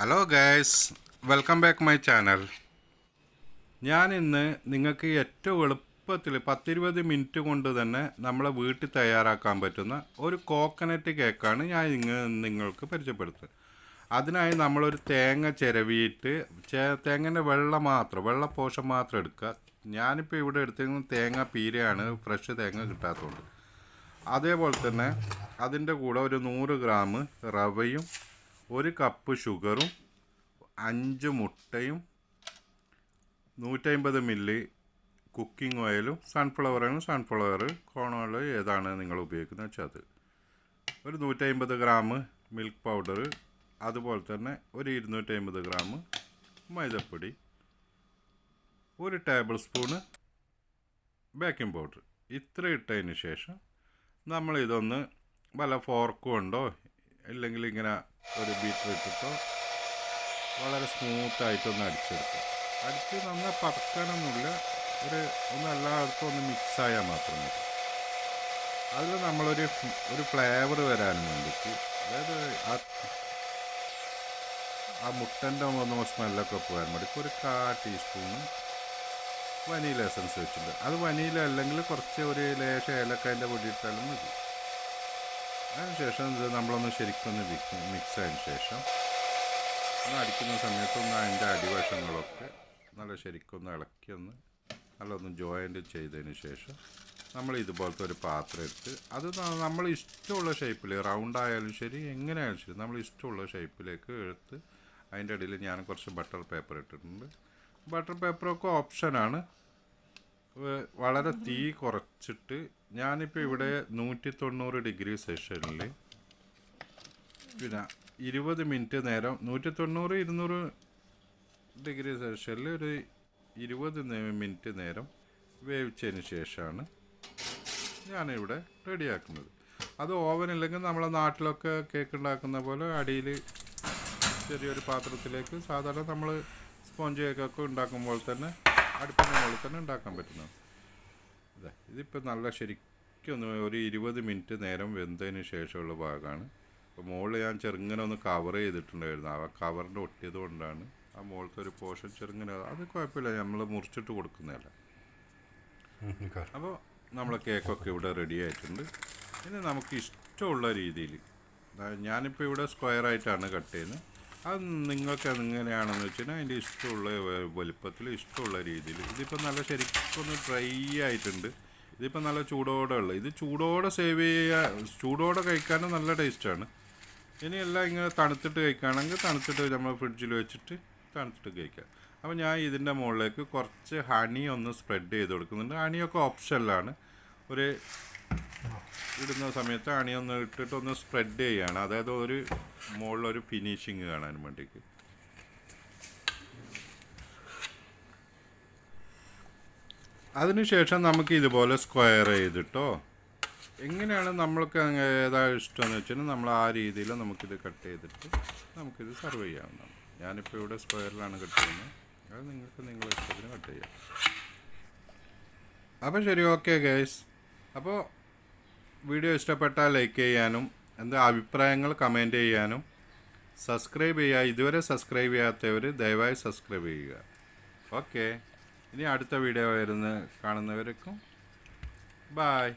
Hello guys, welcome back my channel. ഞാൻ ഇന്ന് നിങ്ങൾക്ക് ഏറ്റവും എളുപ്പത്തിൽ 10-20 മിനിറ്റ് കൊണ്ട് തന്നെ നമ്മളെ വീട്ടിൽ തയ്യാറാക്കാൻ പറ്റുന്ന ഒരു കോക്കനട്ട് കേക്കാണ് ഞാൻ നിങ്ങൾക്ക് പരിചയപ്പെടുത്തുന്നത്. അതിനായി നമ്മളൊരു തേങ്ങ ചിരവിയിട്ട് തേങ്ങൻ്റെ വെള്ള പോഷൻ മാത്രം എടുക്കുക. ഞാനിപ്പോൾ ഇവിടെ എടുത്തിരിക്കുന്നത് തേങ്ങ പീരയാണ്, ഫ്രഷ് തേങ്ങ കിട്ടാത്തതുകൊണ്ട്. അതേപോലെ തന്നെ അതിൻ്റെ കൂടെ ഒരു 100 ഗ്രാം റവയും 1 കപ്പ് ഷുഗറും 5 മുട്ടയും 150 മില്ലി കുക്കിംഗ് ഓയിലും സൺഫ്ലവർ കോൺ ഓയിൽ ഏതാണ് നിങ്ങൾ ഉപയോഗിക്കുന്നത് വെച്ചാൽ അത്, ഒരു 150 ഗ്രാം മിൽക്ക് പൗഡർ, അതുപോലെ തന്നെ ഒരു 250 ഗ്രാം മൈദപ്പൊടി, 1 ടേബിൾ സ്പൂണ് ബേക്കിംഗ് പൗഡർ. ഇത്ര ഇട്ടതിന് ശേഷം നമ്മളിതൊന്ന് വല്ല ഫോർക്ക് കൊണ്ടോ ഇല്ലെങ്കിൽ ഇങ്ങനെ ഒരു ബീറ്റർ ഇട്ടിട്ടോ വളരെ സ്മൂത്തായിട്ടൊന്ന് അടിച്ചെടുക്കുക. അടിച്ച് നന്നായി പതക്കാനൊന്നുമില്ല, ഒന്ന് എല്ലായിടത്തും ഒന്ന് മിക്സായാൽ മാത്രം മതി. അതിൽ നമ്മളൊരു ഫ്ലേവർ വരാൻ വേണ്ടിയിട്ട്, അതായത് ആ മുട്ടൻ്റെ ഒന്ന് സ്മെല്ലൊക്കെ പോകാൻ വേണ്ടിയിട്ട് ഒരു 1/4 ടീസ്പൂണ് വനീല എസൻസ് വെച്ചിട്ടുണ്ട്. അത് വനീല അല്ലെങ്കിൽ കുറച്ച് ഒരു ലേശം ഏലക്കായൻ്റെ പൊടി ഇട്ടാലും മതി. അതിനുശേഷം ഇത് നമ്മളൊന്ന് ശരിക്കൊന്ന് മിക്സ് ആയതിന് ശേഷം ഒന്ന് അടിക്കുന്ന സമയത്തൊന്ന് അതിൻ്റെ അടിവശങ്ങളൊക്കെ നല്ല ശരിക്കൊന്ന് ഇളക്കി നല്ലൊന്ന് ജോയിൻ്റ് ചെയ്തതിന് ശേഷം നമ്മൾ ഇതുപോലത്തെ ഒരു പാത്രം എടുത്ത് അത് നമ്മൾ ഇഷ്ടമുള്ള ഷേപ്പിൽ, റൗണ്ട് ആയാലും ശരി എങ്ങനെയായാലും ശരി, നമ്മൾ ഇഷ്ടമുള്ള ഷേപ്പിലേക്ക് എടുത്ത് അതിൻ്റെ ഇടയിൽ ഞാൻ കുറച്ച് ബട്ടർ പേപ്പർ ഇട്ടിട്ടുണ്ട്. ബട്ടർ പേപ്പറൊക്കെ ഓപ്ഷനാണ്. വളരെ തീ കുറച്ചിട്ട് ഞാനിപ്പോൾ ഇവിടെ 190 ഡിഗ്രി സെഷനിൽ പിന്നെ 20 മിനിറ്റ് നേരം 190-200 ഡിഗ്രി സെഷനിൽ ഒരു 20 മിനിറ്റ് നേരം വേവിച്ചതിന് ശേഷമാണ് ഞാനിവിടെ റെഡിയാക്കുന്നത്. അത് ഓവനില്ലെങ്കിൽ നമ്മളെ നാട്ടിലൊക്കെ കേക്ക് ഉണ്ടാക്കുന്ന പോലെ അടിയിൽ ചെറിയൊരു പാത്രത്തിലേക്ക് സാധാരണ നമ്മൾ സ്പോഞ്ച് കേക്കൊക്കെ ഉണ്ടാക്കുമ്പോൾ തന്നെ അടുപ്പിൻ്റെ മുകളിൽ തന്നെ ഉണ്ടാക്കാൻ പറ്റുന്നത്. അതെ, ഇതിപ്പോൾ നല്ല ശരിക്കും ഒരു 20 മിനിറ്റ് നേരം വെന്തതിന് ശേഷമുള്ള ഭാഗമാണ്. അപ്പോൾ മുകളിൽ ഞാൻ ചെറുങ്ങനെ ഒന്ന് കവർ ചെയ്തിട്ടുണ്ടായിരുന്നു. ആ കവറിൻ്റെ ഒട്ടിയത് കൊണ്ടാണ് ആ മുകളിലത്തെ ഒരു പോർഷൻ ചെറുങ്ങനെ, അത് കുഴപ്പമില്ല, നമ്മൾ മുറിച്ചിട്ട് കൊടുക്കുന്നതല്ല. അപ്പോൾ നമ്മളെ കേക്കൊക്കെ ഇവിടെ റെഡി ആയിട്ടുണ്ട്. ഇനി നമുക്ക് ഇഷ്ടമുള്ള രീതിയിൽ, ഞാനിപ്പോൾ ഇവിടെ സ്ക്വയറായിട്ടാണ് കട്ട് ചെയ്യുന്നത്. അത് നിങ്ങൾക്ക് എങ്ങനെയാണെന്ന് വെച്ച് കഴിഞ്ഞാൽ അതിൻ്റെ ഇഷ്ടമുള്ള വലുപ്പത്തിൽ ഇഷ്ടമുള്ള രീതിയിൽ. ഇതിപ്പോൾ നല്ല ശരിക്കൊന്ന് ഡ്രൈ ആയിട്ടുണ്ട്. ഇതിപ്പോൾ നല്ല ചൂടോടെ ഇത് ചൂടോടെ ചൂടോടെ കഴിക്കാനും നല്ല ടേസ്റ്റാണ്. ഇനിയെല്ലാം ഇങ്ങനെ തണുത്തിട്ട് കഴിക്കുകയാണെങ്കിൽ തണുത്തിട്ട് നമ്മൾ ഫ്രിഡ്ജിൽ വെച്ചിട്ട് തണുത്തിട്ട് കഴിക്കാം. അപ്പോൾ ഞാൻ ഇതിൻ്റെ മുകളിലേക്ക് കുറച്ച് ഹണി ഒന്ന് സ്പ്രെഡ് ചെയ്ത് കൊടുക്കുന്നുണ്ട്. ഹണിയൊക്കെ ഓപ്ഷനിലാണ്. ഇടുന്ന സമയത്ത് ഹണിയൊന്ന് ഇട്ടിട്ട് ഒന്ന് സ്പ്രെഡ് ചെയ്യുകയാണ്, അതായത് മുകളിലൊരു ഫിനിഷിങ് കാണാൻ വേണ്ടിയിട്ട്. അതിനുശേഷം നമുക്ക് ഇതുപോലെ സ്ക്വയർ ചെയ്തിട്ടോ എങ്ങനെയാണ് നമ്മൾക്ക് ഏതാ ഇഷ്ടമെന്ന് വെച്ചാൽ നമ്മൾ ആ രീതിയിൽ നമുക്കിത് കട്ട് ചെയ്തിട്ട് നമുക്കിത് സെർവ് ചെയ്യാവുന്നതാണ്. ഞാനിപ്പോൾ ഇവിടെ സ്ക്വയറിലാണ് കട്ട് ചെയ്യുന്നത്, അത് നിങ്ങൾക്ക് നിങ്ങളുടെ ഇഷ്ടത്തിന് കട്ട് ചെയ്യാം. അപ്പോൾ ശരി, ഓക്കെ ഗൈസ്. അപ്പോൾ വീഡിയോ ഇഷ്ടപ്പെട്ടാൽ ലൈക്ക് ചെയ്യാനും അഭിപ്രായങ്ങൾ കമൻറ്റ് ചെയ്യാനും സബ്സ്ക്രൈബ് ചെയ്യുക. ഇതുവരെ സബ്സ്ക്രൈബ് ചെയ്യാത്തവർ ദയവായി സബ്സ്ക്രൈബ് ചെയ്യുക. ഓക്കെ, ഇനി അടുത്ത വീഡിയോ കാണുന്നവർക്കും ബായ്.